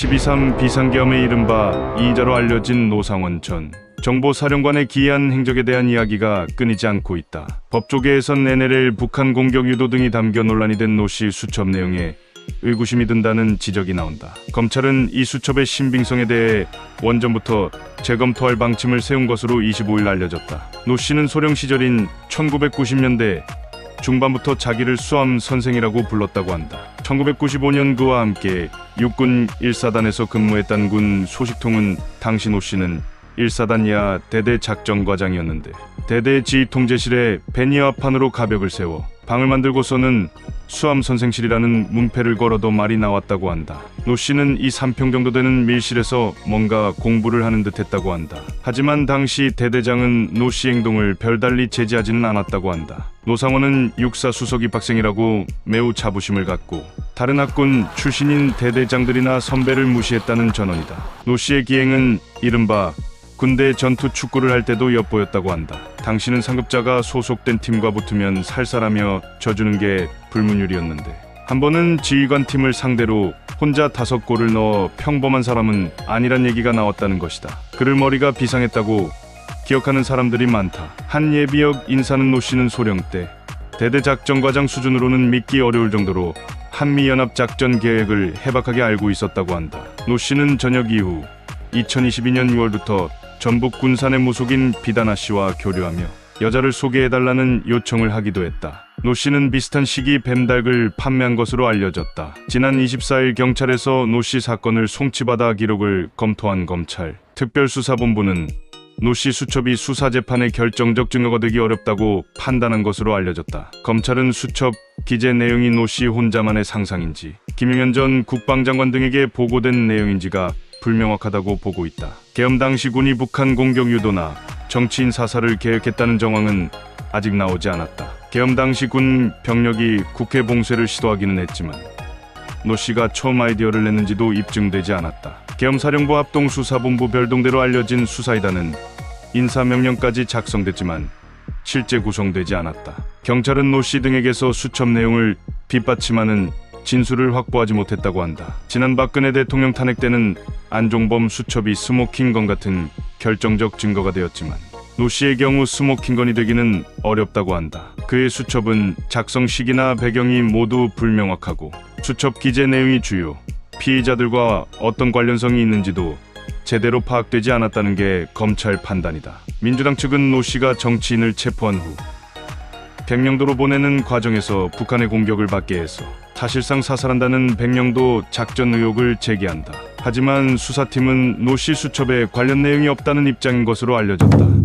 12.3 비상계엄의 이른바 이자로 알려진 노상원 전 정보사령관의 기이한 행적에 대한 이야기가 끊이지 않고 있다. 법조계에선 NLL 북한 공격 유도 등이 담겨 논란이 된 노씨 수첩 내용에 의구심이 든다는 지적이 나온다. 검찰은 이 수첩의 신빙성에 대해 원전부터 재검토할 방침을 세운 것으로 25일 알려졌다. 노씨는 소령 시절인 1990년대 중반부터 자기를 수암 선생이라고 불렀다고 한다. 1995년 그와 함께 육군 1사단에서 근무했던 군 소식통은 당시 노씨는 1사단 이하 대대 작전과장이었는데 대대 지휘 통제실에 베니어판으로 가벽을 세워 방을 만들고서는 수암 선생실이라는 문패를 걸어도 말이 나왔다고 한다. 노씨는 이 3평 정도 되는 밀실에서 뭔가 공부를 하는 듯 했다고 한다. 하지만 당시 대대장은 노씨 행동을 별달리 제지하지는 않았다고 한다. 노상원은 육사 수석 입학생이라고 매우 자부심을 갖고 다른 학군 출신인 대대장들이나 선배를 무시했다는 전언이다. 노씨의 기행은 이른바 군대 전투 축구를 할 때도 엿보였다고 한다. 당시는 상급자가 소속된 팀과 붙으면 살살하며 져주는 게 불문율이었는데 한 번은 지휘관 팀을 상대로 혼자 5골을 넣어 평범한 사람은 아니란 얘기가 나왔다는 것이다. 그를 머리가 비상했다고 기억하는 사람들이 많다. 한 예비역 인사는 노씨는 소령 때 대대작전과장 수준으로는 믿기 어려울 정도로 한미연합작전 계획을 해박하게 알고 있었다고 한다. 노씨는 전역 이후 2022년 6월부터 전북 군산의 무속인 비다나 씨와 교류하며 여자를 소개해달라는 요청을 하기도 했다. 노씨는 비슷한 시기 뱀닭을 판매한 것으로 알려졌다. 지난 24일 경찰에서 노씨 사건을 송치받아 기록을 검토한 검찰 특별수사본부는 노씨 수첩이 수사재판의 결정적 증거가 되기 어렵다고 판단한 것으로 알려졌다. 검찰은 수첩 기재 내용이 노씨 혼자만의 상상인지 김용현 전 국방장관 등에게 보고된 내용인지가 불명확하다고 보고 있다. 계엄 당시 군이 북한 공격 유도나 정치인 사살을 계획했다는 정황은 아직 나오지 않았다. 계엄 당시 군 병력이 국회 봉쇄를 시도하기는 했지만 노씨가 처음 아이디어를 냈는지도 입증되지 않았다. 계엄사령부 합동수사본부 별동대로 알려진 수사이단은 인사명령까지 작성됐지만 실제 구성되지 않았다. 경찰은 노씨 등에게서 수첩 내용을 뒷받침하는 진술을 확보하지 못했다고 한다. 지난 박근혜 대통령 탄핵 때는 안종범 수첩이 스모킹건 같은 결정적 증거가 되었지만 노씨의 경우 스모킹건이 되기는 어렵다고 한다. 그의 수첩은 작성 시기나 배경이 모두 불명확하고 수첩 기재 내용이 주요 피의자들과 어떤 관련성이 있는지도 제대로 파악되지 않았다는 게 검찰 판단이다. 민주당 측은 노씨가 정치인을 체포한 후 백령도로 보내는 과정에서 북한의 공격을 받게 해서 사실상 사살한다는 백령도 작전 의혹을 제기한다. 하지만 수사팀은 노씨 수첩에 관련 내용이 없다는 입장인 것으로 알려졌다.